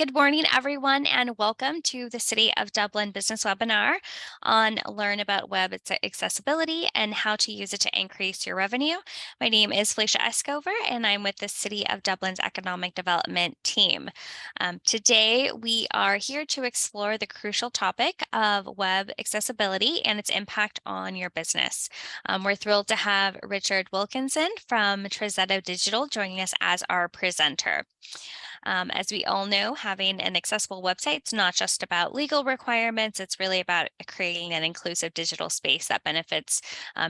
Good morning, everyone, and welcome to the City of Dublin Business Webinar on Learn about Web Accessibility and how to use it to increase your revenue. My name is Felicia Escover, and I'm with the City of Dublin's Economic Development team. Today, we are here to explore the crucial topic of web accessibility and its impact on your business. We're thrilled to have Richard Wilkinson from Trizetto Digital joining us as our presenter. As we all know, having an accessible website is not just about legal requirements, it's really about creating an inclusive digital space that benefits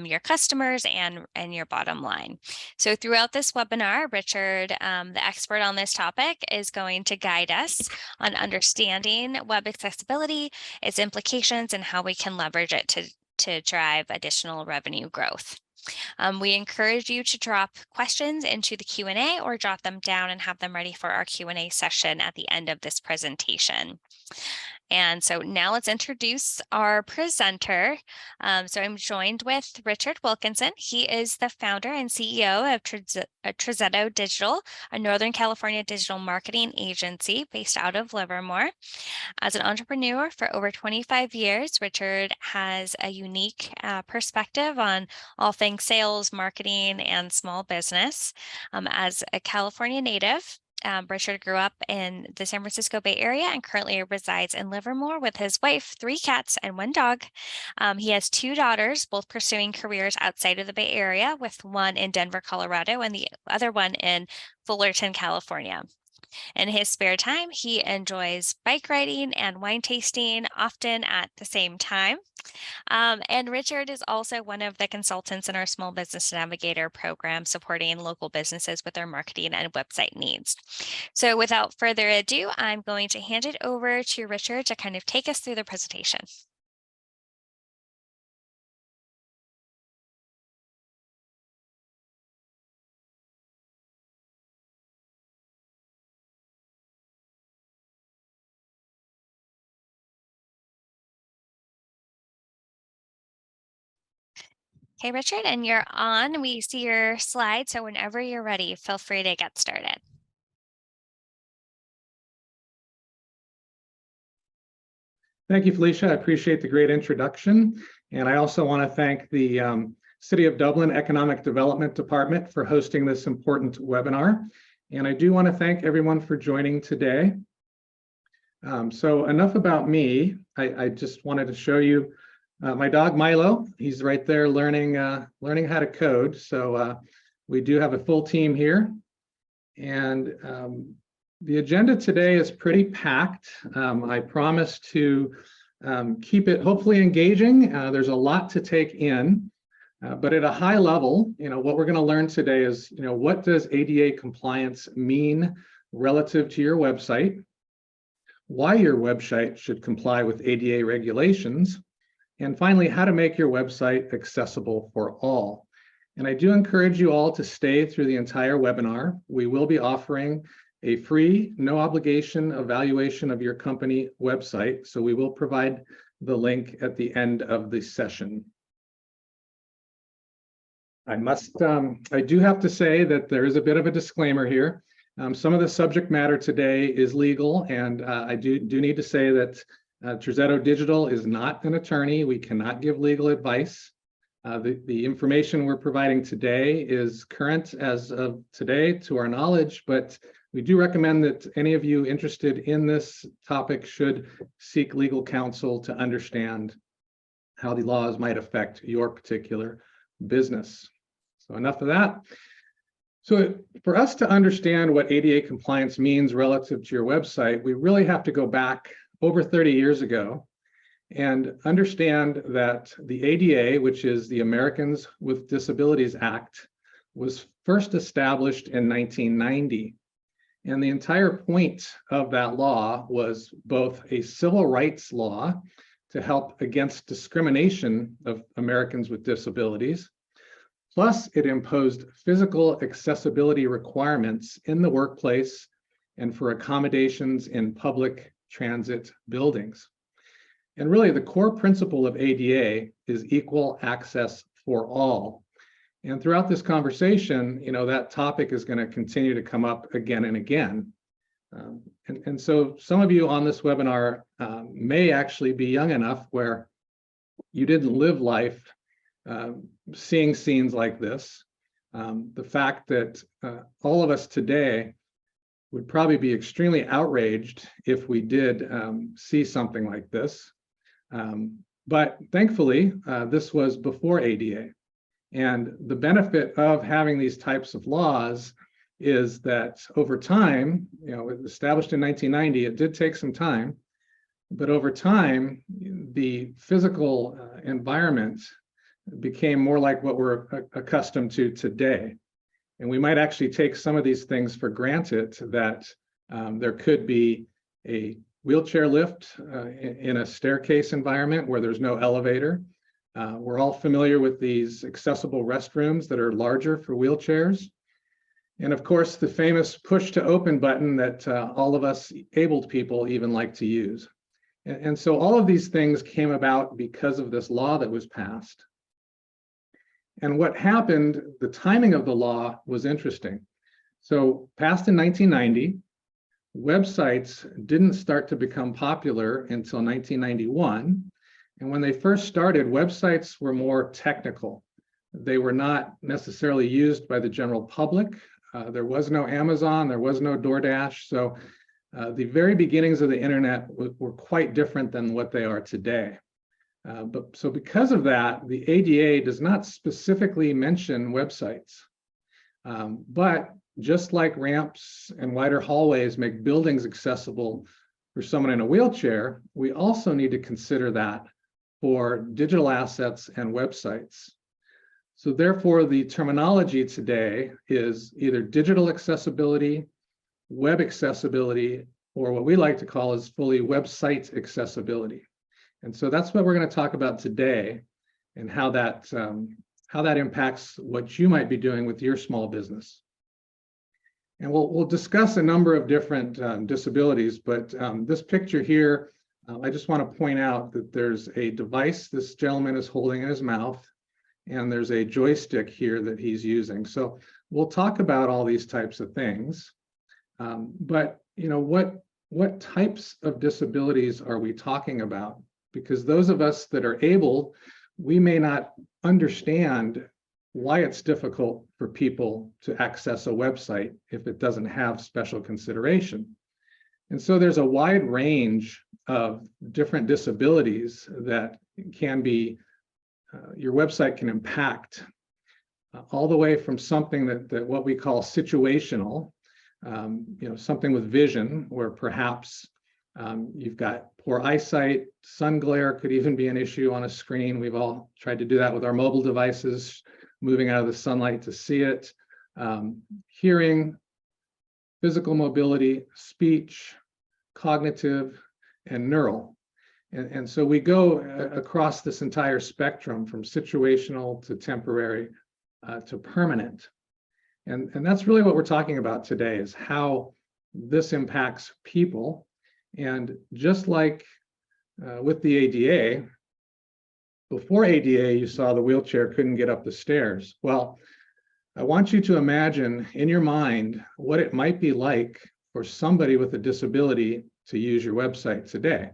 your customers and your bottom line. So throughout this webinar, Richard, the expert on this topic, is going to guide us on understanding web accessibility, its implications, and how we can leverage it to drive additional revenue growth. We encourage you to drop questions into the Q&A or jot them down and have them ready for our Q&A session at the end of this presentation. And so now let's introduce our presenter. So I'm joined with Richard Wilkinson. He is the founder and CEO of Trizetto Digital, a Northern California digital marketing agency based out of Livermore. As an entrepreneur for over 25 years, Richard has a unique perspective on all things sales, marketing, and small business. As a California native, Richard grew up in the San Francisco Bay Area and currently resides in Livermore with his wife, 3 cats, and 1 dog. He has 2 daughters, both pursuing careers outside of the Bay Area, with one in Denver, Colorado, and the other one in Fullerton, California. In his spare time, he enjoys bike riding and wine tasting, often at the same time. And Richard is also one of the consultants in our Small Business Navigator program, supporting local businesses with their marketing and website needs. So without further ado, I'm going to hand it over to Richard to kind of take us through the presentation. Okay, Richard, and you're on. We see your slide, so whenever you're ready, feel free to get started. Thank you, Felicia. I appreciate the great introduction. And I also want to thank the City of Dublin Economic Development Department for hosting this important webinar. And I do want to thank everyone for joining today. So enough about me. I just wanted to show you my dog Milo. He's right there learning how to code. So we do have a full team here. And the agenda today is pretty packed. I promise to keep it hopefully engaging. There's a lot to take in, but at a high level, what we're going to learn today is, what does ADA compliance mean relative to your website, why your website should comply with ADA regulations, and finally, how to make your website accessible for all. And I do encourage you all to stay through the entire webinar. We will be offering a free, no obligation evaluation of your company website. So we will provide the link at the end of the session. I do have to say that there is a bit of a disclaimer here. Some of the subject matter today is legal, and I do need to say that Trizetto Digital is not an attorney. We cannot give legal advice. The information we're providing today is current as of today to our knowledge, but we do recommend that any of you interested in this topic should seek legal counsel to understand how the laws might affect your particular business. So enough of that. So for us to understand what ADA compliance means relative to your website, we really have to go back over 30 years ago and understand that the ADA, which is the Americans with Disabilities Act, was first established in 1990. And the entire point of that law was both a civil rights law to help against discrimination of Americans with disabilities, plus it imposed physical accessibility requirements in the workplace and for accommodations in public transit buildings. And really the core principle of ADA is equal access for all. And throughout this conversation, that topic is going to continue to come up again and again. And so some of you on this webinar may actually be young enough where you didn't live life seeing scenes like this. The fact that all of us today would probably be extremely outraged if we did see something like this. But thankfully, this was before ADA. And the benefit of having these types of laws is that over time, established in 1990, it did take some time, but over time, the physical environment became more like what we're accustomed to today. And we might actually take some of these things for granted, that there could be a wheelchair lift in a staircase environment where there's no elevator. We're all familiar with these accessible restrooms that are larger for wheelchairs. And of course, the famous push to open button that all of us abled people even like to use. And so all of these things came about because of this law that was passed. And what happened, the timing of the law was interesting. So passed in 1990, websites didn't start to become popular until 1991. And when they first started, websites were more technical. They were not necessarily used by the general public. There was no Amazon, there was no DoorDash. So the very beginnings of the internet were quite different than what they are today. So because of that, the ADA does not specifically mention websites. But just like ramps and wider hallways make buildings accessible for someone in a wheelchair, we also need to consider that for digital assets and websites. So therefore, the terminology today is either digital accessibility, web accessibility, or what we like to call is fully website accessibility. And so that's what we're going to talk about today, and how that impacts what you might be doing with your small business. And we'll discuss a number of different disabilities, but this picture here, I just want to point out that there's a device this gentleman is holding in his mouth, and there's a joystick here that he's using. So we'll talk about all these types of things. But what types of disabilities are we talking about? Because those of us that are able, we may not understand why it's difficult for people to access a website if it doesn't have special consideration. And so there's a wide range of different disabilities that can be, your website can impact, all the way from something that what we call situational, something with vision, where perhaps you've got poor eyesight, sun glare could even be an issue on a screen. We've all tried to do that with our mobile devices, moving out of the sunlight to see it. Hearing, physical mobility, speech, cognitive, and neural. And so we go across this entire spectrum from situational to temporary to permanent. And that's really what we're talking about today, is how this impacts people. And just like with the ADA, before ADA, you saw the wheelchair couldn't get up the stairs. Well, I want you to imagine in your mind what it might be like for somebody with a disability to use your website today.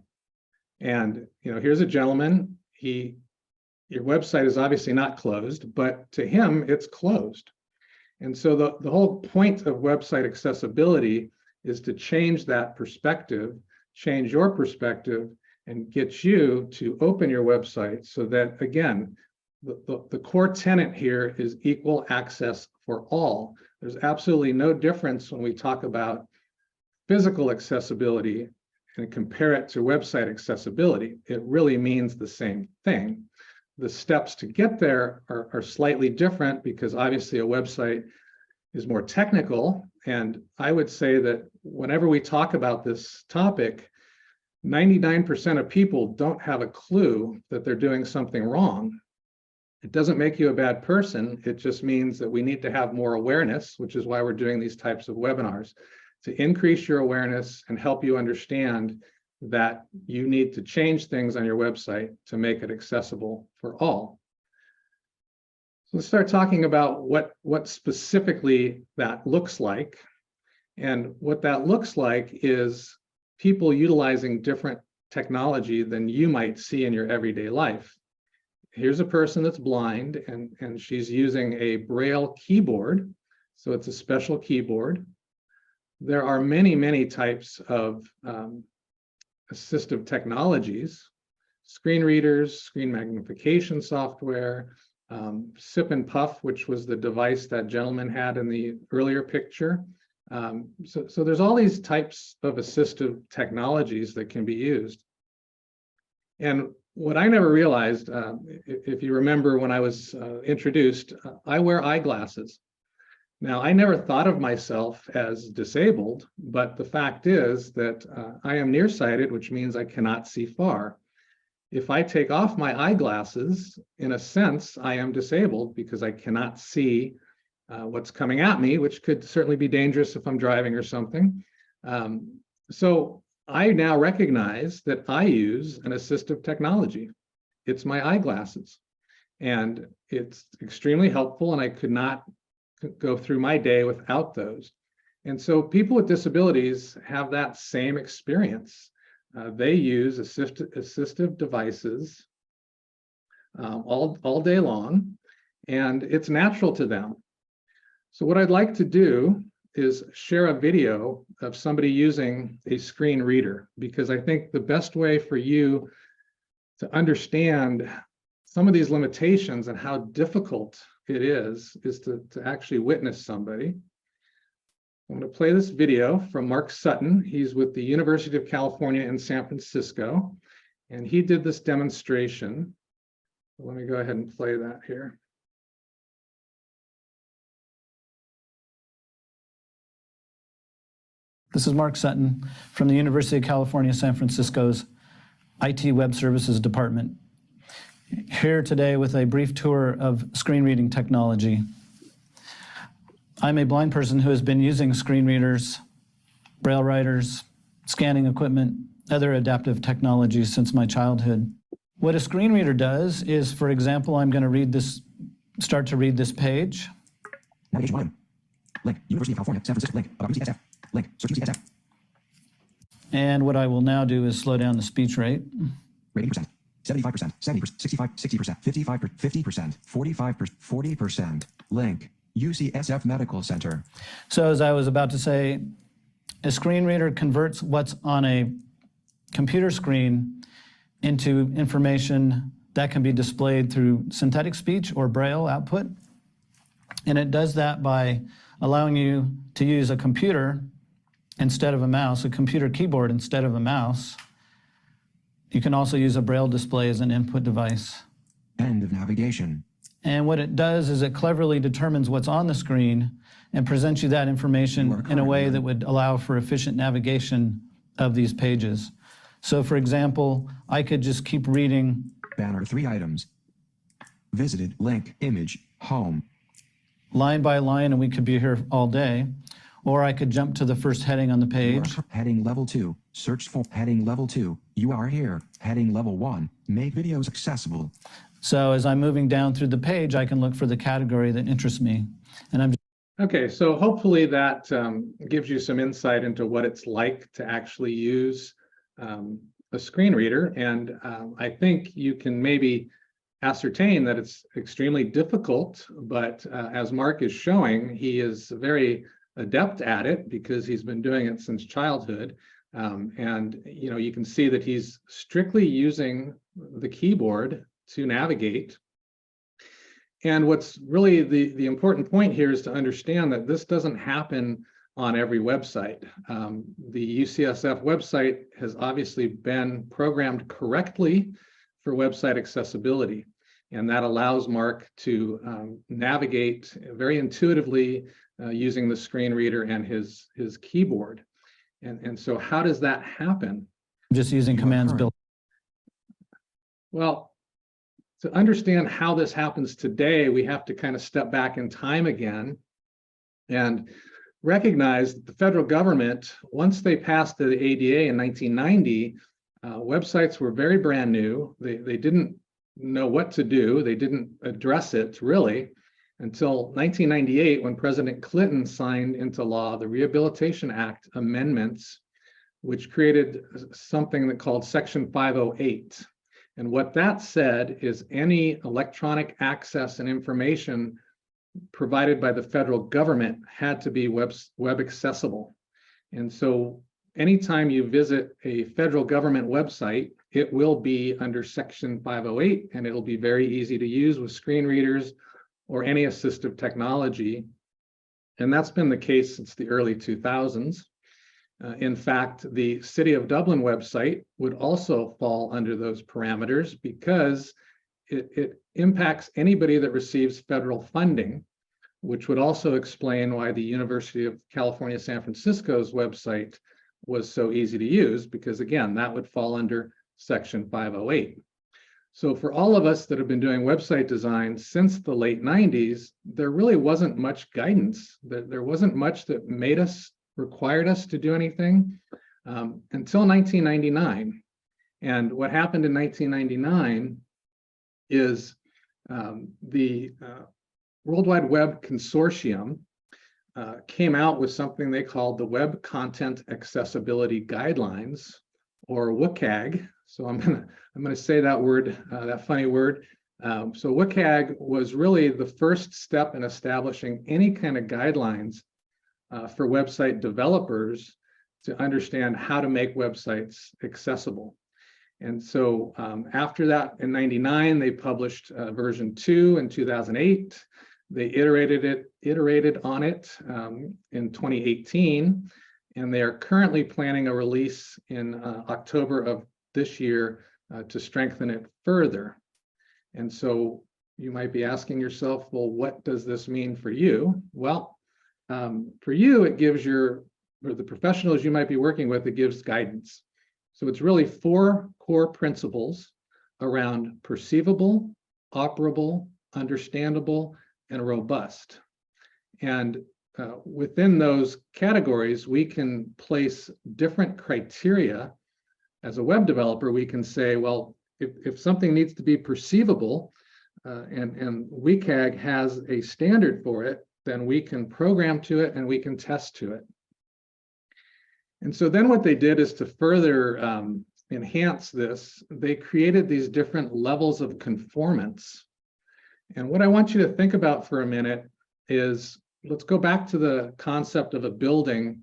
And here's a gentleman, your website is obviously not closed, but to him, it's closed. And so the whole point of website accessibility is to change that perspective, change your perspective, and get you to open your website so that, again, the core tenet here is equal access for all. There's absolutely no difference when we talk about physical accessibility and compare it to website accessibility. It really means the same thing. The steps to get there are slightly different, because obviously a website is more technical. And I would say that whenever we talk about this topic, 99% of people don't have a clue that they're doing something wrong. It doesn't make you a bad person. It just means that we need to have more awareness, which is why we're doing these types of webinars, to increase your awareness and help you understand that you need to change things on your website to make it accessible for all. So let's start talking about what specifically that looks like. And what that looks like is people utilizing different technology than you might see in your everyday life. Here's a person that's blind, and she's using a Braille keyboard. So it's a special keyboard. There are many, many types of assistive technologies, screen readers, screen magnification software, sip and puff, which was the device that gentleman had in the earlier picture. So there's all these types of assistive technologies that can be used. And what I never realized, if you remember when I was introduced, I wear eyeglasses. Now, I never thought of myself as disabled, but the fact is that I am nearsighted, which means I cannot see far. If I take off my eyeglasses, in a sense, I am disabled because I cannot see what's coming at me, which could certainly be dangerous if I'm driving or something. So I now recognize that I use an assistive technology. It's my eyeglasses, and it's extremely helpful, and I could not go through my day without those. And so people with disabilities have that same experience. They use assistive devices all day long, and it's natural to them. So what I'd like to do is share a video of somebody using a screen reader, because I think the best way for you to understand some of these limitations and how difficult it is to actually witness somebody. I'm going to play this video from Mark Sutton. He's with the University of California in San Francisco, and he did this demonstration. Let me go ahead and play that here. This is Mark Sutton from the University of California, San Francisco's IT Web Services Department. Here today with a brief tour of screen reading technology. I'm a blind person who has been using screen readers, braille writers, scanning equipment, other adaptive technologies since my childhood. What a screen reader does is, for example, I'm going to start to read this page. Navigation button. Link, University of California, San Francisco. Link, about UCSF. Link, search UCSF. And what I will now do is slow down the speech rate. Rate 80%, 75%, 70%, 65%, 60%, 55%, 50%, 45%, 40%. Link, UCSF Medical Center. So as I was about to say, a screen reader converts what's on a computer screen into information that can be displayed through synthetic speech or braille output. And it does that by allowing you to use a computer instead of a mouse, a computer keyboard instead of a mouse. You can also use a braille display as an input device. End of navigation. And what it does is it cleverly determines what's on the screen and presents you that information in a way that would allow for efficient navigation of these pages. So for example, I could just keep reading. Banner 3 items. Visited, link, image, home. Line by line, and we could be here all day. Or I could jump to the first heading on the page. Heading level 2, search for heading level 2. You are here. Heading level 1, make videos accessible. So as I'm moving down through the page, I can look for the category that interests me. And I'm Okay, so hopefully that gives you some insight into what it's like to actually use a screen reader. And I think you can maybe ascertain that it's extremely difficult, but as Mark is showing, he is very adept at it because he's been doing it since childhood. And you can see that he's strictly using the keyboard to navigate. And what's really the important point here is to understand that this doesn't happen on every website. The UCSF website has obviously been programmed correctly for website accessibility. And that allows Mark to navigate very intuitively using the screen reader and his keyboard. And so how does that happen? just using commands built. Well, to understand how this happens today, we have to kind of step back in time again and recognize that the federal government, once they passed the ADA in 1990, websites were very brand new. They didn't know what to do. They didn't address it really. until 1998, when President Clinton signed into law the Rehabilitation Act amendments, which created something that called Section 508. And what that said is any electronic access and information provided by the federal government had to be web accessible. And so anytime you visit a federal government website, it will be under Section 508, and it'll be very easy to use with screen readers or any assistive technology. And that's been the case since the early 2000s. In fact, the City of Dublin website would also fall under those parameters because it impacts anybody that receives federal funding, which would also explain why the University of California, San Francisco's website was so easy to use, because again, that would fall under Section 508. So for all of us that have been doing website design since the late 90s, there really wasn't much guidance. There wasn't much that required us to do anything until 1999. And what happened in 1999 is the World Wide Web Consortium came out with something they called the Web Content Accessibility Guidelines, or WCAG. So I'm gonna say that word, that funny word. So WCAG was really the first step in establishing any kind of guidelines for website developers to understand how to make websites accessible. And so after that, in '99, they published version 2 in 2008. They iterated on it in 2018, and they are currently planning a release in October of this year to strengthen it further. And so you might be asking yourself, well, what does this mean for you? Well, for you, it gives or the professionals you might be working with, it gives guidance. So it's really 4 core principles around perceivable, operable, understandable, and robust. And within those categories, we can place different criteria. As a web developer, we can say, well, if something needs to be perceivable, and WCAG has a standard for it, then we can program to it and we can test to it. And so then what they did is to further enhance this, they created these different levels of conformance. And what I want you to think about for a minute is, let's go back to the concept of a building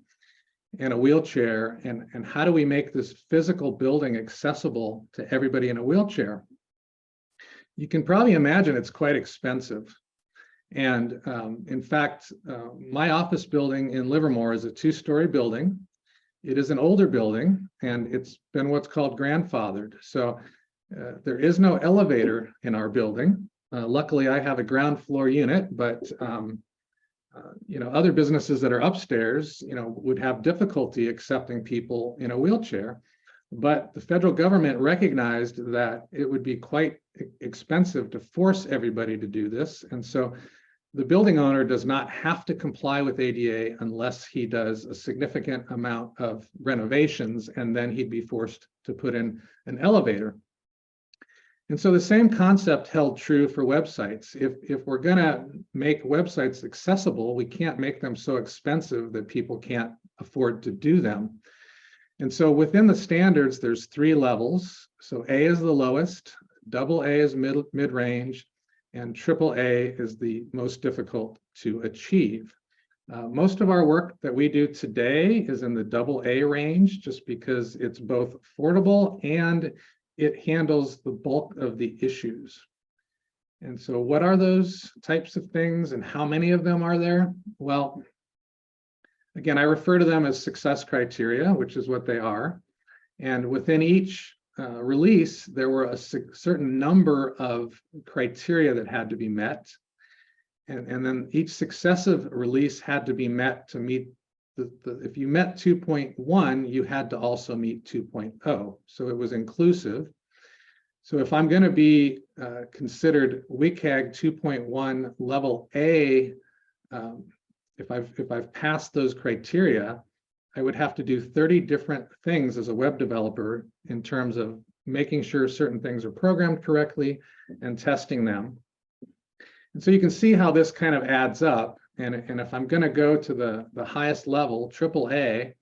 and a wheelchair, and how do we make this physical building accessible to everybody in a wheelchair? You can probably imagine it's quite expensive. And in fact, my office building in Livermore is a 2-story building. It is an older building, and it's been what's called grandfathered. So there is no elevator in our building. Luckily, I have a ground floor unit, but other businesses that are upstairs, would have difficulty accepting people in a wheelchair. But the federal government recognized that it would be quite expensive to force everybody to do this. And so the building owner does not have to comply with ADA unless he does a significant amount of renovations, and then he'd be forced to put in an elevator. And so the same concept held true for websites. If we're going to make websites accessible, we can't make them so expensive that people can't afford to do them. And so within the standards, there's 3 levels. So A is the lowest, AA is mid-range, and AAA is the most difficult to achieve. Most of our work that we do today is in the AA range, just because it's both affordable and it handles the bulk of the issues. And so what are those types of things, and how many of them are there? Well, again, I refer to them as success criteria, which is what they are. And within each release, there were a certain number of criteria that had to be met. And then each successive release had to be met to meet if you met 2.1, you had to also meet 2.0. So it was inclusive. So if I'm going to be considered WCAG 2.1 level A, if I've passed those criteria, I would have to do 30 different things as a web developer in terms of making sure certain things are programmed correctly and testing them. And so you can see how this kind of adds up. And if I'm going to go to the highest level, AAA,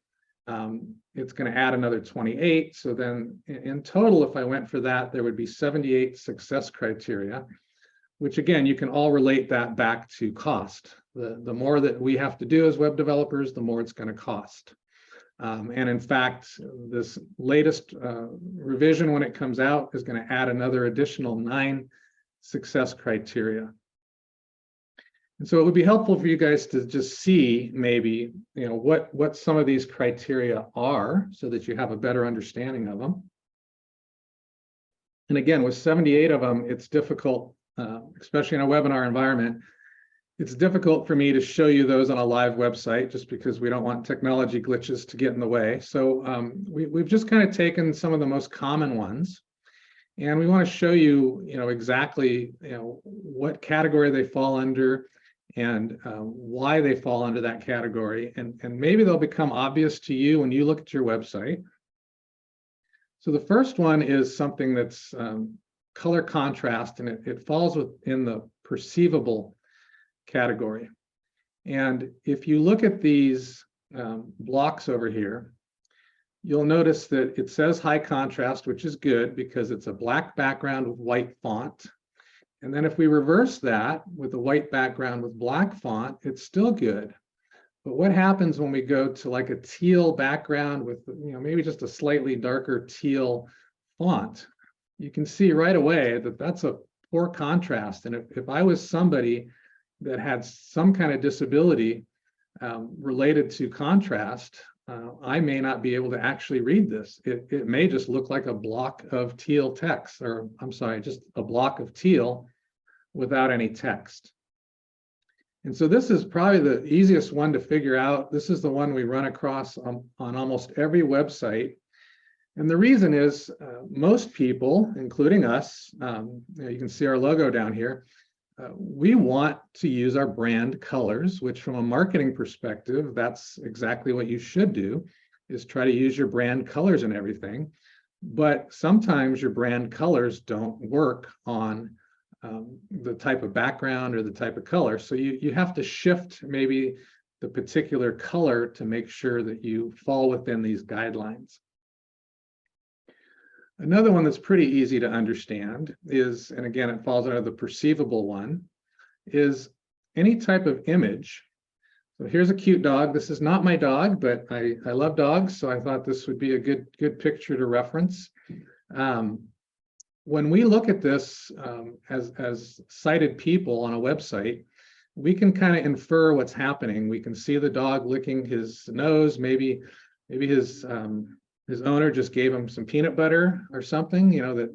it's going to add another 28. So then in total, if I went for that, there would be 78 success criteria, which again, you can all relate that back to cost. The more that we have to do as web developers, the more it's going to cost. And in fact, this latest revision, when it comes out, is going to add another additional 9 success criteria. And so it would be helpful for you guys to just see maybe, what some of these criteria are so that you have a better understanding of them. And again, with 78 of them, it's difficult, especially in a webinar environment, it's difficult for me to show you those on a live website just because we don't want technology glitches to get in the way. So we've just kind of taken some of the most common ones, and we want to show you, exactly, what category they fall under and why they fall under that category. And maybe they'll become obvious to you when you look at your website. So the first one is something that's color contrast, and it falls within the perceivable category. And if you look at these blocks over here, you'll notice that it says high contrast, which is good because it's a black background with white font. And then if we reverse that with a white background with black font, it's still good. But what happens when we go to like a teal background with, maybe just a slightly darker teal font? You can see right away that that's a poor contrast. And if I was somebody that had some kind of disability related to contrast, I may not be able to actually read this. It may just look like a block of teal text, or I'm sorry, just a block of teal without any text. And so this is probably the easiest one to figure out. This is the one we run across on almost every website. And the reason is most people, including us, you can see our logo down here, we want to use our brand colors, which from a marketing perspective, that's exactly what you should do, is try to use your brand colors and everything. But sometimes your brand colors don't work on the type of background or the type of color. So you have to shift maybe the particular color to make sure that you fall within these guidelines. Another one that's pretty easy to understand is, and again, it falls under the perceivable one, is any type of image. So here's a cute dog. This is not my dog, but I love dogs, so I thought this would be a good picture to reference. When we look at this as sighted people on a website, we can kind of infer what's happening. We can see the dog licking his nose. Maybe his owner just gave him some peanut butter or something, that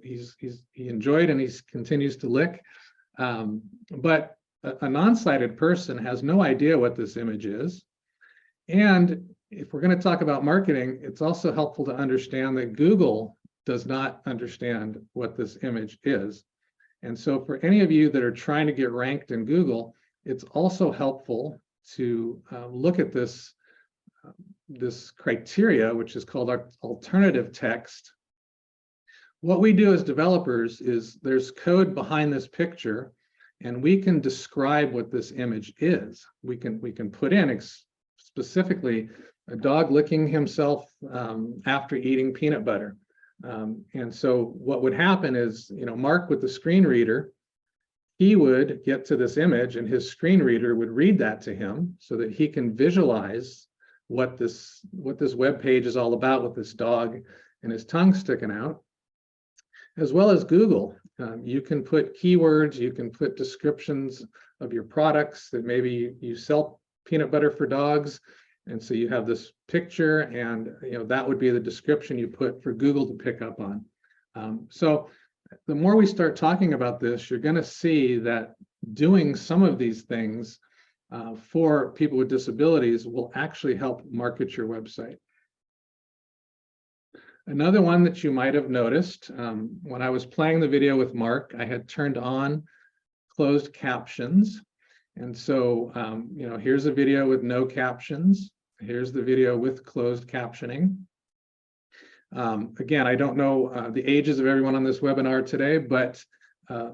he enjoyed and he continues to lick. But a non-sighted person has no idea what this image is. And if we're going to talk about marketing, it's also helpful to understand that Google does not understand what this image is. And so for any of you that are trying to get ranked in Google, it's also helpful to look at this criteria, which is called our alternative text. What we do as developers is there's code behind this picture, and we can describe what this image is. We can put in specifically a dog licking himself after eating peanut butter. And so what would happen is, Mark with the screen reader, he would get to this image and his screen reader would read that to him so that he can visualize what this web page is all about with this dog and his tongue sticking out, as well as Google. You can put keywords, you can put descriptions of your products, that maybe you sell peanut butter for dogs. And so you have this picture, and that would be the description you put for Google to pick up on. So the more we start talking about this, you're going to see that doing some of these things for people with disabilities will actually help market your website. Another one that you might have noticed, when I was playing the video with Mark, I had turned on closed captions. And so, here's a video with no captions. Here's the video with closed captioning. Again, I don't know the ages of everyone on this webinar today, but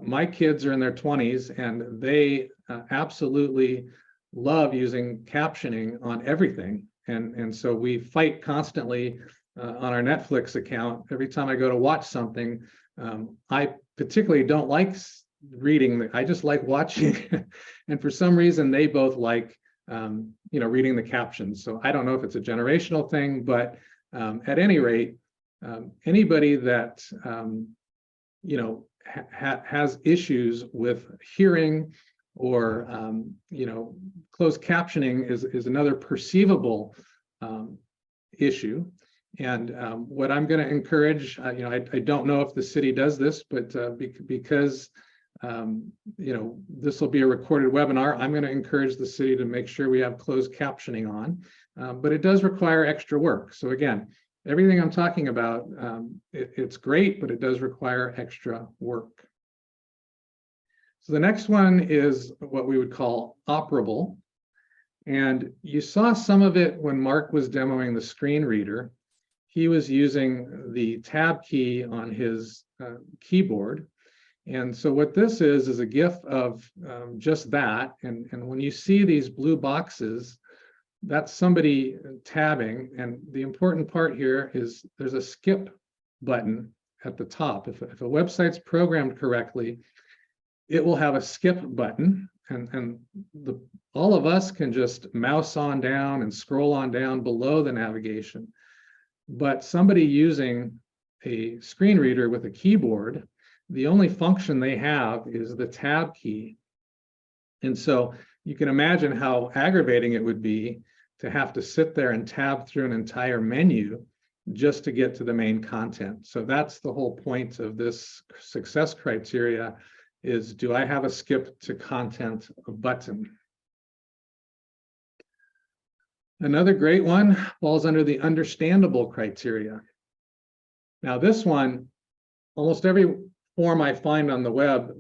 my kids are in their 20s and they absolutely love using captioning on everything. And so we fight constantly on our Netflix account. Every time I go to watch something, I particularly don't like reading. I just like watching. And for some reason, they both like, reading the captions. So I don't know if it's a generational thing, but at any rate, anybody that, has issues with hearing or closed captioning is another perceivable issue. And what I'm going to encourage, I don't know if the city does this, but because this will be a recorded webinar, I'm going to encourage the city to make sure we have closed captioning on, but it does require extra work. So again, everything I'm talking about, it's great, but it does require extra work. So the next one is what we would call operable. And you saw some of it when Mark was demoing the screen reader. He was using the tab key on his keyboard. And so what this is a GIF of just that. And when you see these blue boxes, that's somebody tabbing. And the important part here is there's a skip button at the top. If a website's programmed correctly, it will have a skip button, and all of us can just mouse on down and scroll on down below the navigation. But somebody using a screen reader with a keyboard, the only function they have is the tab key. And so you can imagine how aggravating it would be to have to sit there and tab through an entire menu just to get to the main content. So that's the whole point of this success criteria is, do I have a skip to content button? Another great one falls under the understandable criteria. Now this one, almost every form I find on the web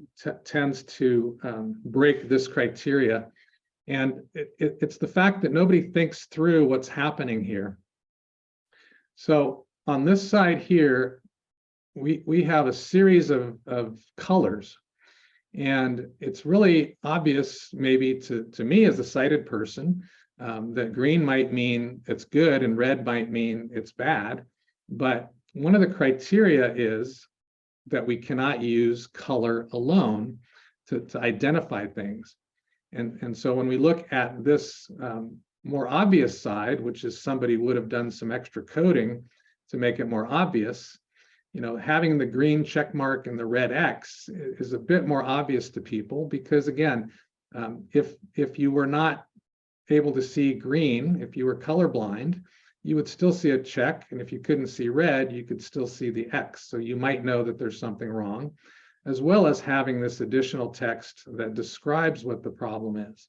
tends to break this criteria. And it's the fact that nobody thinks through what's happening here. So on this side here, we have a series of colors. And it's really obvious, maybe to me as a sighted person, that green might mean it's good and red might mean it's bad. But one of the criteria is that we cannot use color alone to identify things. And so when we look at this more obvious side, which is somebody would have done some extra coding to make it more obvious, having the green check mark and the red X is a bit more obvious to people because, again, if you were not able to see green, if you were colorblind, you would still see a check. And if you couldn't see red, you could still see the X. So you might know that there's something wrong, as well as having this additional text that describes what the problem is.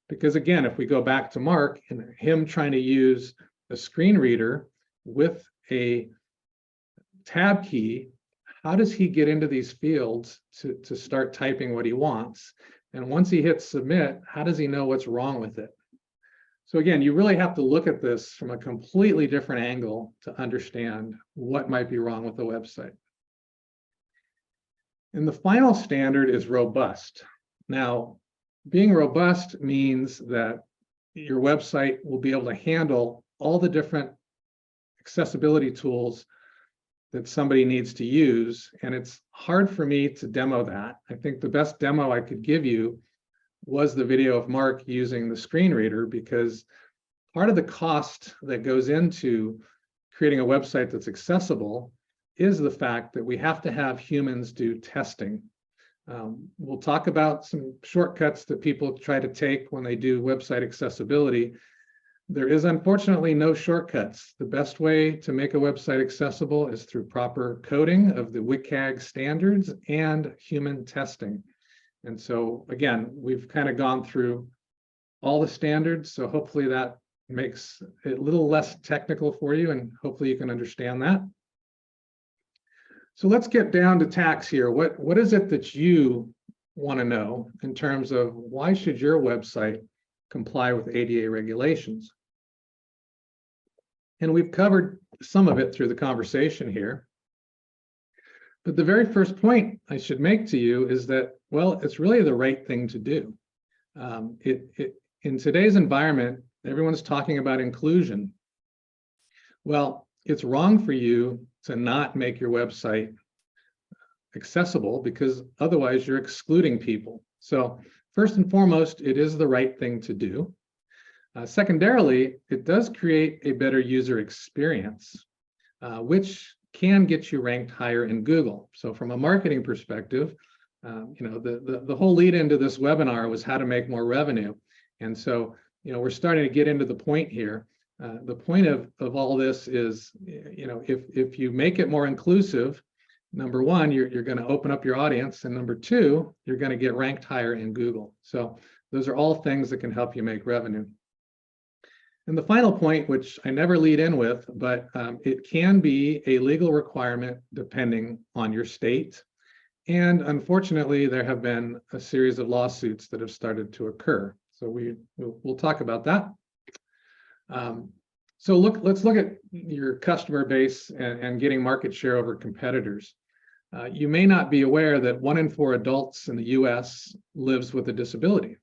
Because again, if we go back to Mark and him trying to use a screen reader with a tab key, how does he get into these fields to start typing what he wants? And once he hits submit, how does he know what's wrong with it? So again, you really have to look at this from a completely different angle to understand what might be wrong with the website. And the final standard is robust. Now, being robust means that your website will be able to handle all the different accessibility tools that somebody needs to use. And it's hard for me to demo that. I think the best demo I could give you was the video of Mark using the screen reader, because part of the cost that goes into creating a website that's accessible is the fact that we have to have humans do testing. We'll talk about some shortcuts that people try to take when they do website accessibility. There is unfortunately no shortcuts. The best way to make a website accessible is through proper coding of the WCAG standards and human testing. And so again, we've kind of gone through all the standards. So hopefully that makes it a little less technical for you, and hopefully you can understand that. So let's get down to tax here. What is it that you want to know in terms of why should your website comply with ADA regulations? And we've covered some of it through the conversation here. But the very first point I should make to you is that, well, it's really the right thing to do. In today's environment, everyone's talking about inclusion. Well, it's wrong for you to not make your website accessible, because otherwise you're excluding people. So first and foremost, it is the right thing to do. Secondarily, it does create a better user experience, which can get you ranked higher in Google. So from a marketing perspective, the whole lead into this webinar was how to make more revenue. And so, we're starting to get into the point here. The point of all this is, if you make it more inclusive, number one, you're going to open up your audience, and number two, you're going to get ranked higher in Google. So those are all things that can help you make revenue. And the final point, which I never lead in with, but it can be a legal requirement depending on your state. And unfortunately, there have been a series of lawsuits that have started to occur. So we'll talk about that. So let's look at your customer base and getting market share over competitors. You may not be aware that 1 in 4 adults in the US lives with a disability.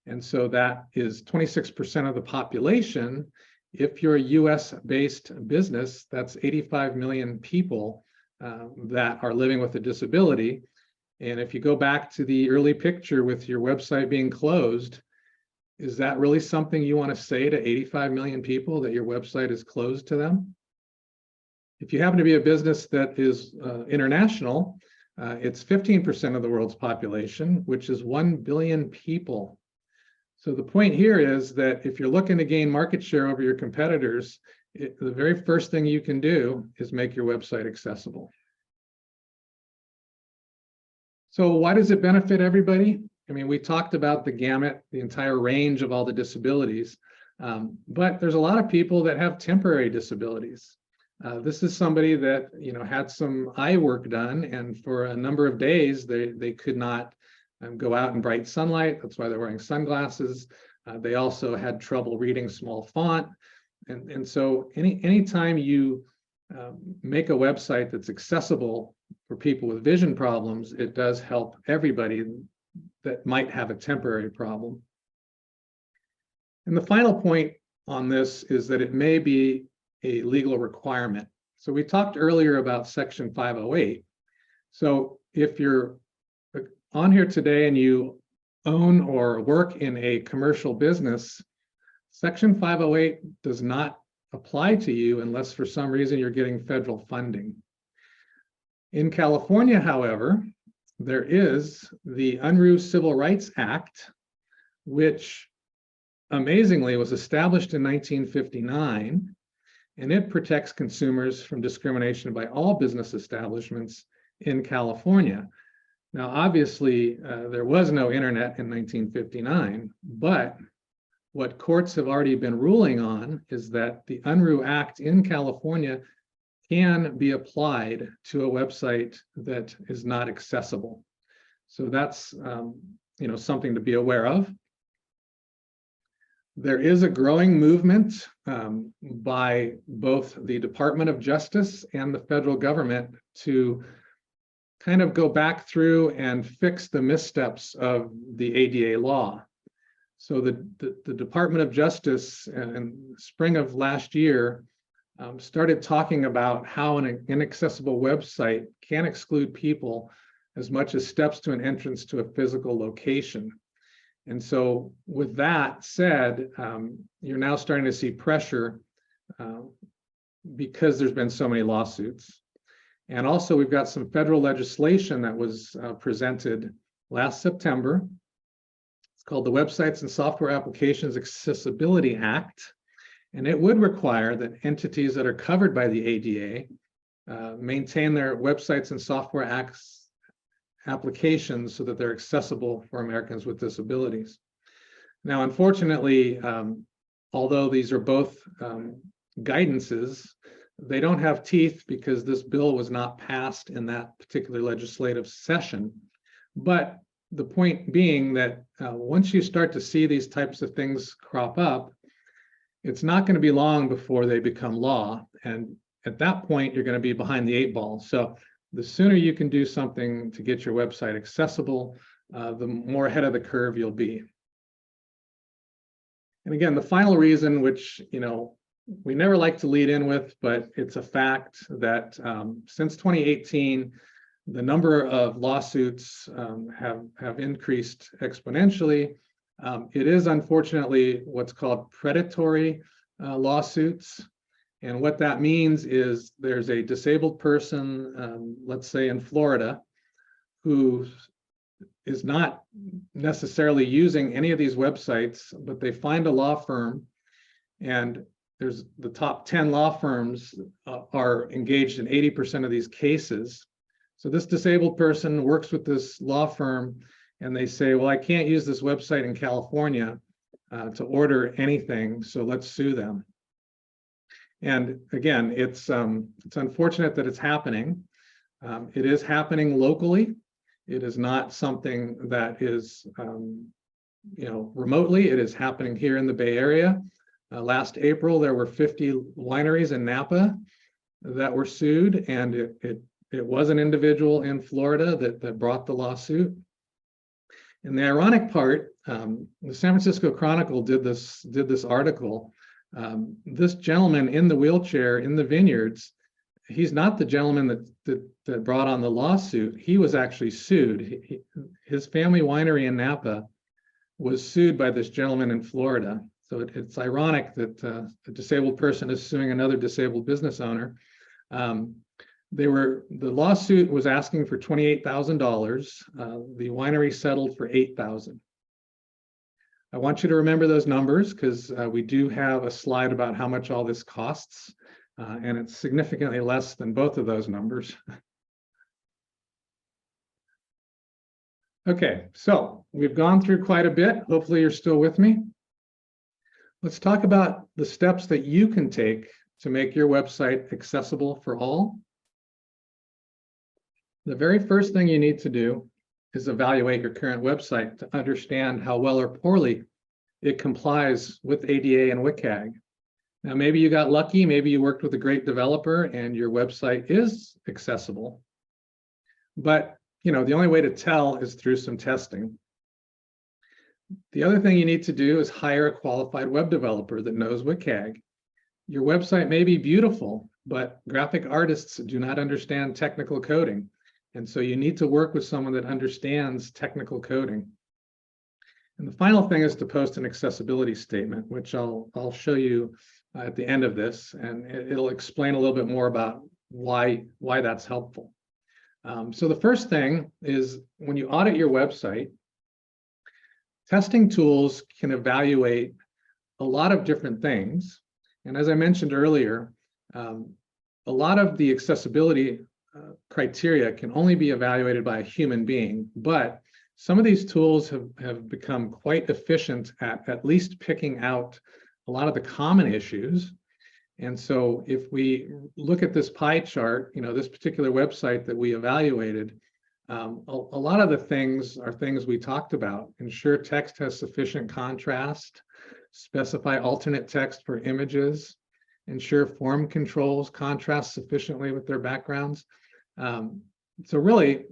And so that is 26% of the population. If you're a US-based business, that's 85 million people that are living with a disability. And if you go back to the early picture with your website being closed, is that really something you want to say to 85 million people, that your website is closed to them? If you happen to be a business that is international, it's 15% of the world's population, which is 1 billion people. So the point here is that if you're looking to gain market share over your competitors, the very first thing you can do is make your website accessible. So why does it benefit everybody? I mean, we talked about the gamut, the entire range of all the disabilities, but there's a lot of people that have temporary disabilities. This is somebody that had some eye work done, and for a number of days they could not go out in bright sunlight. That's why they're wearing sunglasses. They also had trouble reading small font, and so anytime you make a website that's accessible for people with vision problems, it does help everybody that might have a temporary problem. And the final point on this is that it may be a legal requirement. So we talked earlier about Section 508. So if you're on here today and you own or work in a commercial business, Section 508 does not apply to you unless for some reason you're getting federal funding. In California, however, there is the Unruh Civil Rights Act, which amazingly was established in 1959, and it protects consumers from discrimination by all business establishments in California. Now, obviously, there was no internet in 1959, but what courts have already been ruling on is that the Unruh Act in California can be applied to a website that is not accessible. So that's something to be aware of. There is a growing movement by both the Department of Justice and the federal government to kind of go back through and fix the missteps of the ADA law. So the Department of Justice in spring of last year started talking about how an inaccessible website can exclude people as much as steps to an entrance to a physical location. And so with that said, you're now starting to see pressure because there's been so many lawsuits. And also we've got some federal legislation that was presented last September. It's called the Websites and Software Applications Accessibility Act. And it would require that entities that are covered by the ADA maintain their websites and software applications so that they're accessible for Americans with disabilities. Now, unfortunately, although these are both guidances, they don't have teeth because this bill was not passed in that particular legislative session. But the point being that once you start to see these types of things crop up, it's not going to be long before they become law. And at that point, you're going to be behind the 8 ball. So the sooner you can do something to get your website accessible, the more ahead of the curve you'll be. And again, the final reason, which, we never like to lead in with, but it's a fact that since 2018, the number of lawsuits have increased exponentially. It is unfortunately what's called predatory lawsuits. And what that means is there's a disabled person, let's say in Florida, who is not necessarily using any of these websites, but they find a law firm, and there's the top 10 law firms are engaged in 80% of these cases. So this disabled person works with this law firm, and they say, well, I can't use this website in California to order anything, so let's sue them. And again, it's unfortunate that it's happening. It is happening locally. It is not something that is, remotely. It is happening here in the Bay Area. Last April, there were 50 wineries in Napa that were sued, and it was an individual in Florida that brought the lawsuit. And the ironic part, the San Francisco Chronicle did this article. This gentleman in the wheelchair in the vineyards, he's not the gentleman that brought on the lawsuit. He was actually sued. His family winery in Napa was sued by this gentleman in Florida. So it's ironic that a disabled person is suing another disabled business owner. The lawsuit was asking for $28,000. The winery settled for $8,000. I want you to remember those numbers because we do have a slide about how much all this costs, and it's significantly less than both of those numbers. Okay, so we've gone through quite a bit. Hopefully you're still with me. Let's talk about the steps that you can take to make your website accessible for all. The very first thing you need to do is evaluate your current website to understand how well or poorly it complies with ADA and WCAG. Now, maybe you got lucky, maybe you worked with a great developer and your website is accessible. But, the only way to tell is through some testing. The other thing you need to do is hire a qualified web developer that knows WCAG. Your website may be beautiful, but graphic artists do not understand technical coding. And so you need to work with someone that understands technical coding. And the final thing is to post an accessibility statement, which I'll show you at the end of this, and it'll explain a little bit more about why that's helpful. So the first thing is when you audit your website, testing tools can evaluate a lot of different things. And as I mentioned earlier, a lot of the accessibility criteria can only be evaluated by a human being, but some of these tools have become quite efficient at least picking out a lot of the common issues. And so if we look at this pie chart, this particular website that we evaluated, a lot of the things are things we talked about. Ensure text has sufficient contrast, specify alternate text for images, ensure form controls contrast sufficiently with their backgrounds. So really,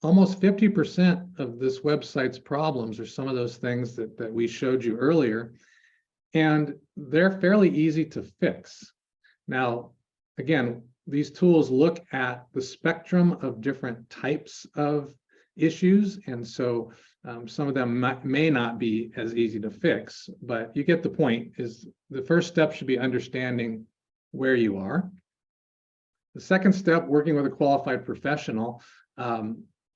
almost 50% of this website's problems are some of those things that we showed you earlier, and they're fairly easy to fix. Now, again, these tools look at the spectrum of different types of issues, and so some of them may not be as easy to fix, but you get the point. Is the first step should be understanding where you are. The second step, working with a qualified professional.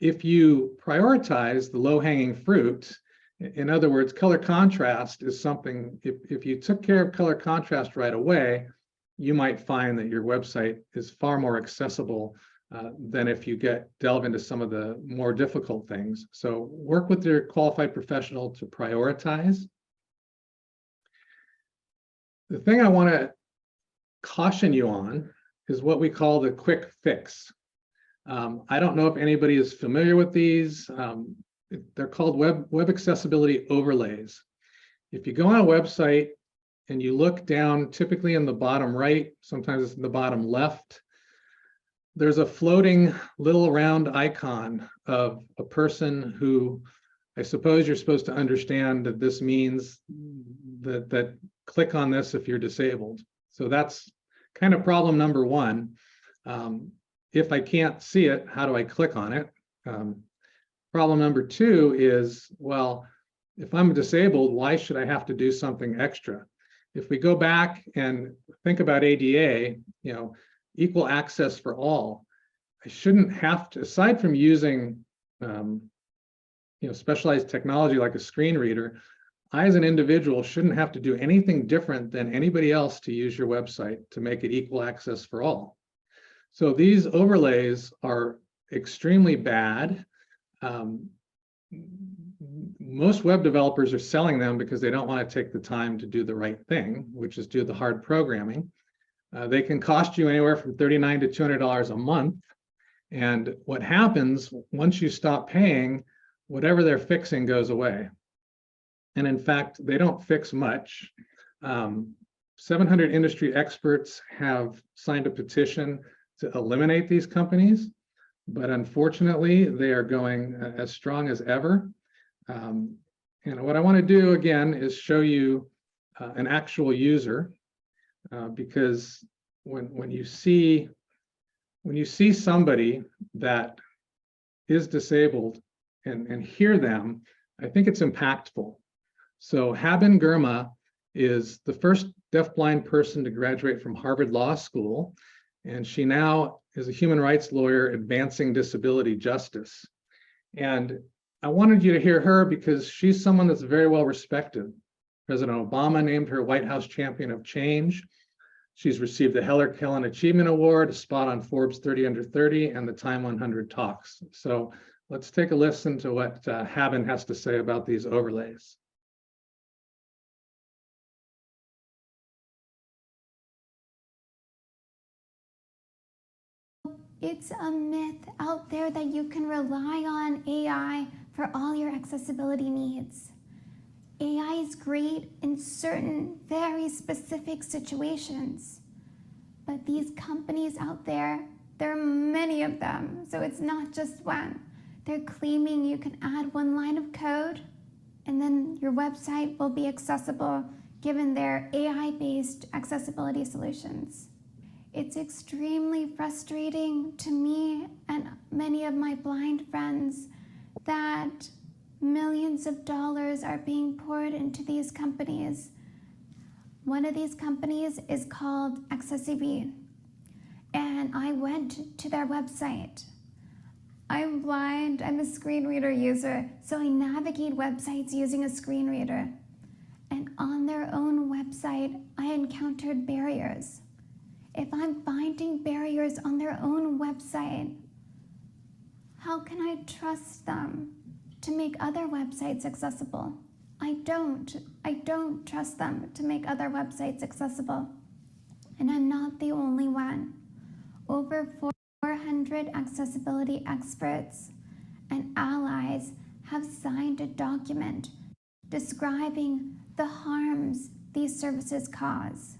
If you prioritize the low-hanging fruit, in other words, color contrast is something, if you took care of color contrast right away, you might find that your website is far more accessible than if you delve into some of the more difficult things. So work with your qualified professional to prioritize. The thing I want to caution you on is what we call the quick fix. I don't know if anybody is familiar with these. They're called web accessibility overlays. If you go on a website and you look down, typically in the bottom right, sometimes it's in the bottom left, there's a floating little round icon of a person who, I suppose you're supposed to understand that this means that click on this if you're disabled. So that's kind of problem number one. If I can't see it, how do I click on it? Problem number two is, well, if I'm disabled, why should I have to do something extra? If we go back and think about ADA, equal access for all, I shouldn't have to, aside from using specialized technology like a screen reader, I as an individual shouldn't have to do anything different than anybody else to use your website to make it equal access for all. So these overlays are extremely bad. Most web developers are selling them because they don't want to take the time to do the right thing, which is do the hard programming. They can cost you anywhere from $39 to $200 a month. And what happens once you stop paying, whatever they're fixing goes away. And in fact, they don't fix much. 700 industry experts have signed a petition to eliminate these companies, but unfortunately, they are going as strong as ever. And what I want to do again is show you an actual user, because when you see somebody that is disabled and hear them, I think it's impactful. So Haben Girma is the first deafblind person to graduate from Harvard Law School, and she now is a human rights lawyer advancing disability justice. And I wanted you to hear her because she's someone that's very well respected. President Obama named her White House Champion of Change. She's received the Heller Kellen Achievement Award, a spot on Forbes 30 Under 30, and the Time 100 Talks. So let's take a listen to what Haben has to say about these overlays. It's a myth out there that you can rely on AI for all your accessibility needs. AI is great in certain very specific situations, but these companies out there, there are many of them, so it's not just one. They're claiming you can add one line of code and then your website will be accessible given their AI-based accessibility solutions. It's extremely frustrating to me and many of my blind friends that millions of dollars are being poured into these companies. One of these companies is called Accessibility, and I went to their website. I'm blind, I'm a screen reader user, so I navigate websites using a screen reader. And on their own website, I encountered barriers. If I'm finding barriers on their own website, how can I trust them to make other websites accessible? I don't trust them to make other websites accessible. And I'm not the only one. Over 400 accessibility experts and allies have signed a document describing the harms these services cause.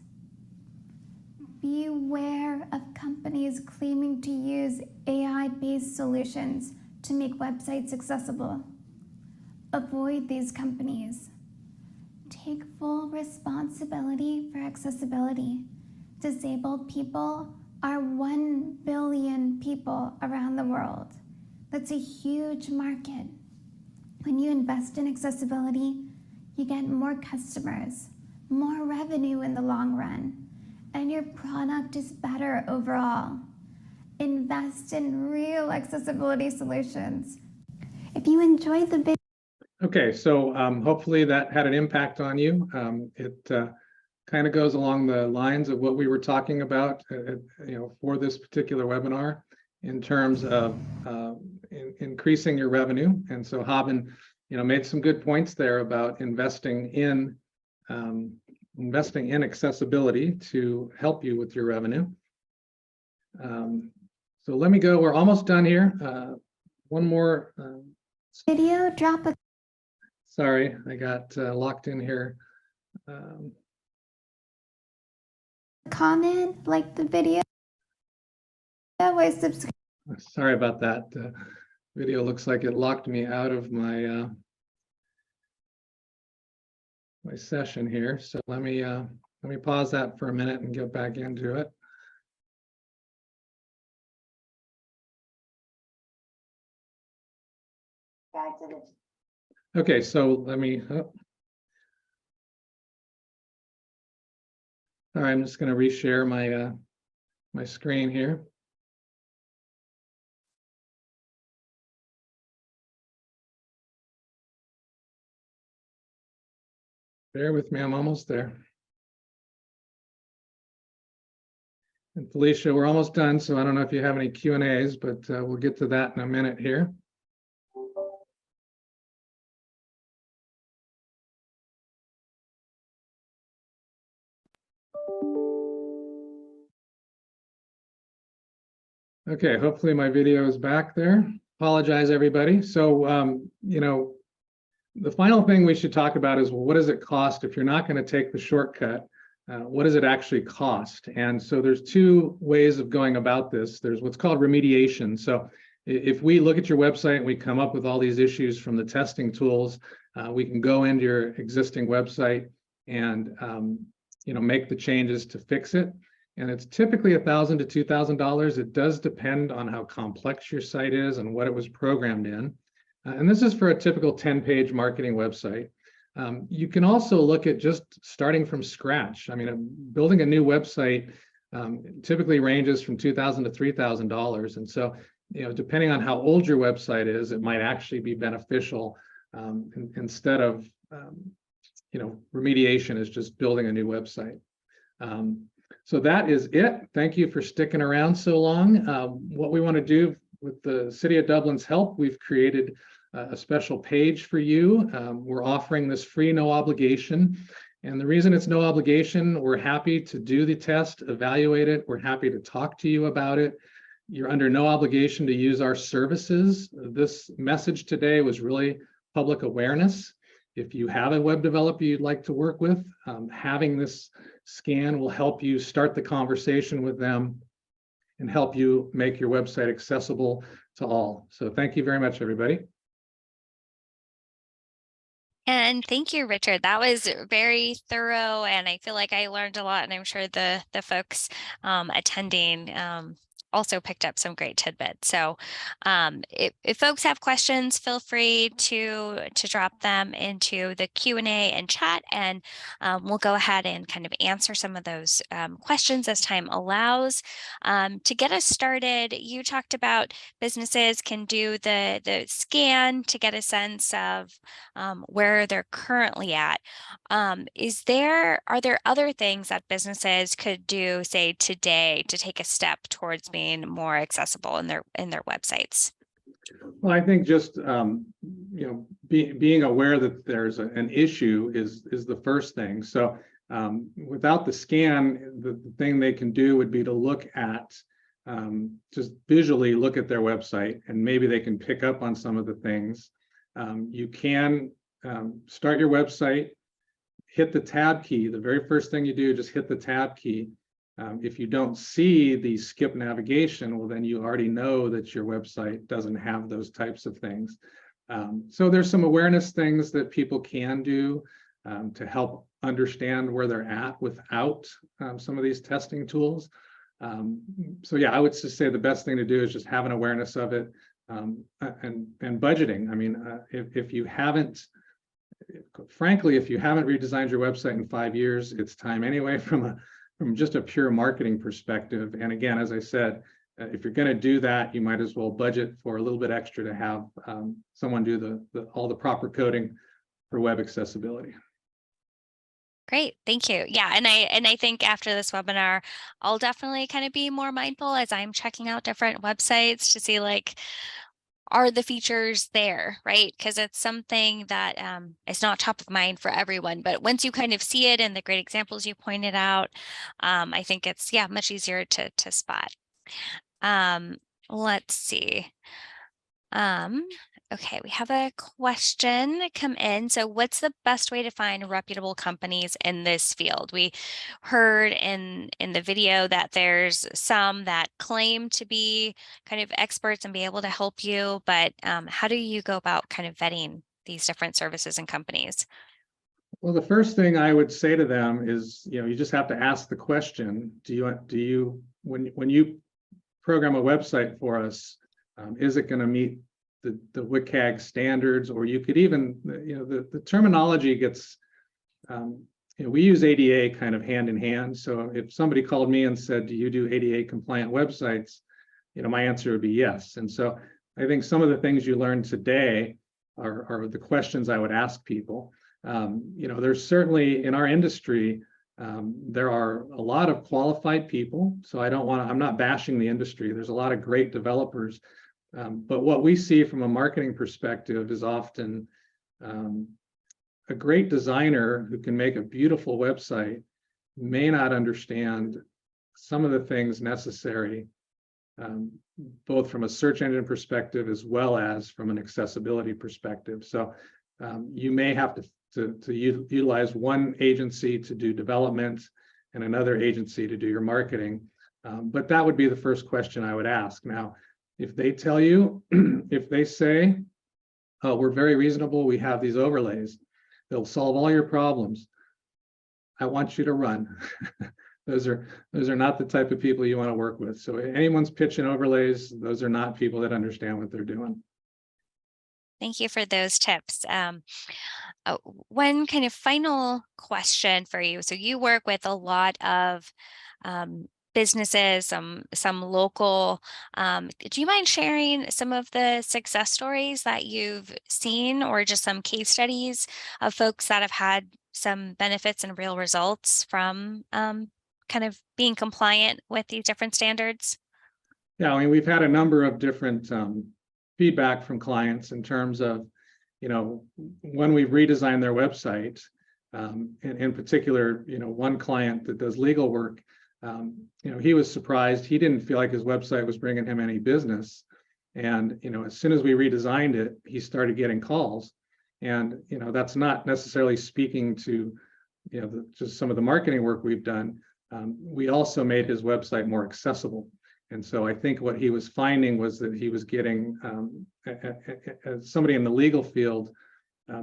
Beware of companies claiming to use AI-based solutions to make websites accessible. Avoid these companies. Take full responsibility for accessibility. Disabled people are 1 billion people around the world. That's a huge market. When you invest in accessibility, you get more customers, more revenue in the long run, and your product is better overall. Invest in real accessibility solutions. If you enjoyed the video, Okay, so hopefully that had an impact on you. It kind of goes along the lines of what we were talking about, for this particular webinar in terms of increasing your revenue. And so Haben, made some good points there about investing in accessibility to help you with your revenue. So let me go. We're almost done here. One more. video, drop a Sorry, I got locked in here. comment, like the video. we're subscribed. Sorry about that. Video looks like it locked me out of my my session here. So let me pause that for a minute and get back into it. Okay, so let me. All right, I'm just going to reshare my my screen here. Bear with me, I'm almost there. And Felicia, we're almost done, so I don't know if you have any Q&As, but we'll get to that in a minute here. Okay, hopefully my video is back there. Apologize, everybody. So, you know, the final thing we should talk about is, well, what does it cost if you're not going to take the shortcut? What does it actually cost? And so there's two ways of going about this. There's what's called remediation. So if we look at your website and we come up with all these issues from the testing tools, we can go into your existing website and you know, make the changes to fix it. And it's typically $1,000 to $2,000. It does depend on how complex your site is and what it was programmed in. And this is for a typical 10-page marketing website. You can also look at just starting from scratch. I mean, building a new website typically ranges from $2,000 to $3,000. And so, you know, depending on how old your website is, it might actually be beneficial instead of, you know, remediation is just building a new website. So that is it. Thank you for sticking around so long. What we want to do with the City of Dublin's help, we've created a special page for you. We're offering this free, no obligation. And the reason it's no obligation, we're happy to do the test, evaluate it. We're happy to talk to you about it. You're under no obligation to use our services. This message today was really public awareness. If you have a web developer you'd like to work with, having this scan will help you start the conversation with them and help you make your website accessible to all. So thank you very much, everybody. And thank you, Richard. That was very thorough, and I feel like I learned a lot, and I'm sure the folks attending also picked up some great tidbits. So if folks have questions, feel free to drop them into the Q&A and chat, and we'll go ahead and kind of answer some of those questions as time allows. To get us started, you talked about businesses can do the scan to get a sense of where they're currently at. Are there other things that businesses could do, say today, to take a step towards being more accessible in their websites? Well, I think just you know, being aware that there's an issue is the first thing. So without the scan, the thing they can do would be to look at just visually look at their website, and maybe they can pick up on some of the things. You can start your website, hit the tab key. The very first thing you do, just hit the tab key. If you don't see the skip navigation, well, then you already know that your website doesn't have those types of things. So there's some awareness things that people can do to help understand where they're at without some of these testing tools. So yeah, I would just say the best thing to do is just have an awareness of it, and budgeting. I mean, if you haven't, frankly, if you haven't redesigned your website in 5 years, it's time anyway from just a pure marketing perspective. And again, as I said, if you're going to do that, you might as well budget for a little bit extra to have someone do all the proper coding for web accessibility. Great, thank you. Yeah, and I think after this webinar, I'll definitely kind of be more mindful as I'm checking out different websites to see, like, are the features there, right? Because it's something that is not top of mind for everyone. But once you kind of see it and the great examples you pointed out, I think it's, yeah, much easier to spot. Let's see. Okay, we have a question come in. So, what's the best way to find reputable companies in this field? We heard in the video that there's some that claim to be kind of experts and be able to help you, but how do you go about kind of vetting these different services and companies? Well, the first thing I would say to them is, you just have to ask the question, when you program a website for us, is it going to meet the WCAG standards? Or you could even, the terminology gets, we use ADA kind of hand in hand. So if somebody called me and said, do you do ADA compliant websites? My answer would be yes. And so I think some of the things you learned today are the questions I would ask people. There's certainly in our industry, there are a lot of qualified people. So I'm not bashing the industry. There's a lot of great developers. But what we see from a marketing perspective is often a great designer who can make a beautiful website may not understand some of the things necessary, both from a search engine perspective as well as from an accessibility perspective. So you may have to utilize one agency to do development and another agency to do your marketing. But that would be the first question I would ask. Now, if they tell you, if they say, oh, we're very reasonable, we have these overlays, they'll solve all your problems, I want you to run. Those are not the type of people you want to work with. So anyone's pitching overlays, those are not people that understand what they're doing. Thank you for those tips. One kind of final question for you. So you work with a lot of businesses, some local. Do you mind sharing some of the success stories that you've seen, or just some case studies of folks that have had some benefits and real results from kind of being compliant with these different standards? Yeah, I mean, we've had a number of different feedback from clients in terms of, when we've redesigned their website, in particular, one client that does legal work, he was surprised. He didn't feel like his website was bringing him any business. And, as soon as we redesigned it, he started getting calls. And, that's not necessarily speaking to, just some of the marketing work we've done. We also made his website more accessible. And so I think what he was finding was that he was getting, as somebody in the legal field,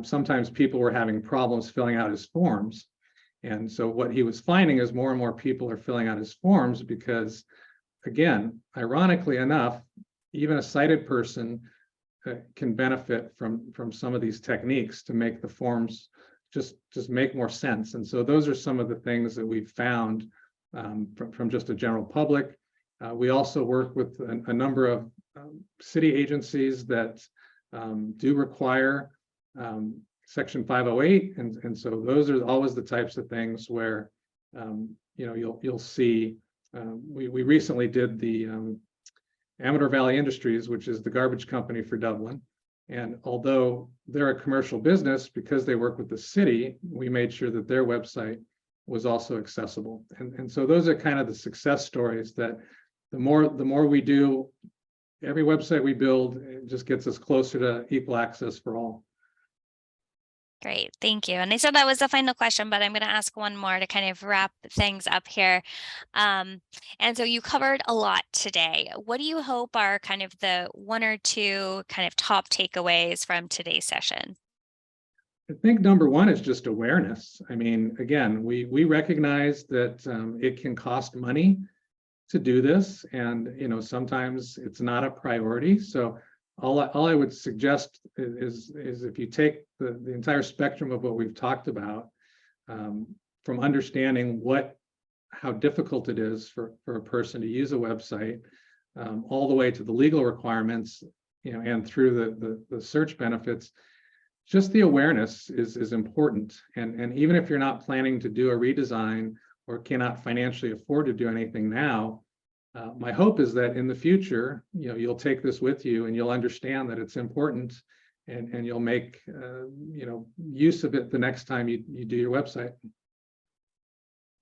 sometimes people were having problems filling out his forms. And so what he was finding is more and more people are filling out his forms because, again, ironically enough, even a sighted person can benefit from some of these techniques to make the forms just make more sense. And so those are some of the things that we've found from just a general public. We also work with a number of city agencies that do require Section 508, and so those are always the types of things where you'll see. We recently did the Amador Valley Industries, which is the garbage company for Dublin, and although they're a commercial business, because they work with the city, we made sure that their website was also accessible. And so those are kind of the success stories that the more we do, every website we build, it just gets us closer to equal access for all. Great, thank you. And I said that was the final question, but I'm going to ask one more to kind of wrap things up here. And so you covered a lot today. What do you hope are kind of the one or two kind of top takeaways from today's session? I think number one is just awareness. I mean, again, we recognize that it can cost money to do this, and sometimes it's not a priority. So all I would suggest is if you take the entire spectrum of what we've talked about, from understanding how difficult it is for a person to use a website, all the way to the legal requirements, and through the search benefits, just the awareness is important. And even if you're not planning to do a redesign or cannot financially afford to do anything now, my hope is that in the future, you'll take this with you and you'll understand that it's important, and you'll make use of it the next time you do your website.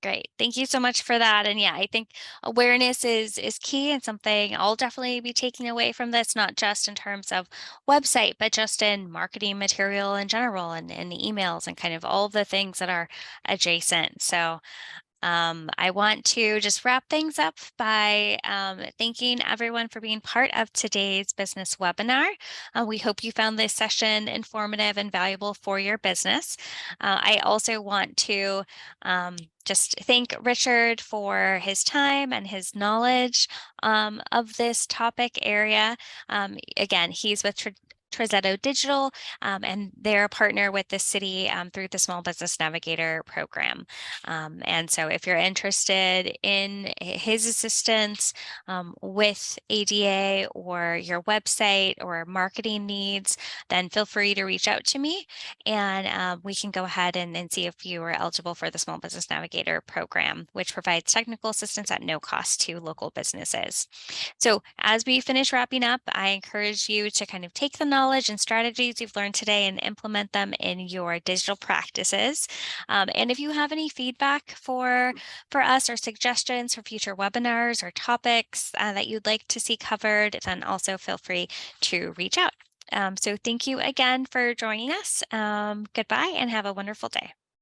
Great. Thank you so much for that. And yeah, I think awareness is key and something I'll definitely be taking away from this, not just in terms of website, but just in marketing material in general and the emails and kind of all the things that are adjacent. So I want to just wrap things up by thanking everyone for being part of today's business webinar. We hope you found this session informative and valuable for your business. I also want to just thank Richard for his time and his knowledge of this topic area. Again, he's with Trizetto Digital, and they're a partner with the city through the Small Business Navigator program. And so if you're interested in his assistance with ADA or your website or marketing needs, then feel free to reach out to me and we can go ahead and see if you are eligible for the Small Business Navigator program, which provides technical assistance at no cost to local businesses. So as we finish wrapping up, I encourage you to kind of take the knowledge and strategies you've learned today and implement them in your digital practices. And if you have any feedback for us or suggestions for future webinars or topics that you'd like to see covered, then also feel free to reach out. So thank you again for joining us. Goodbye and have a wonderful day.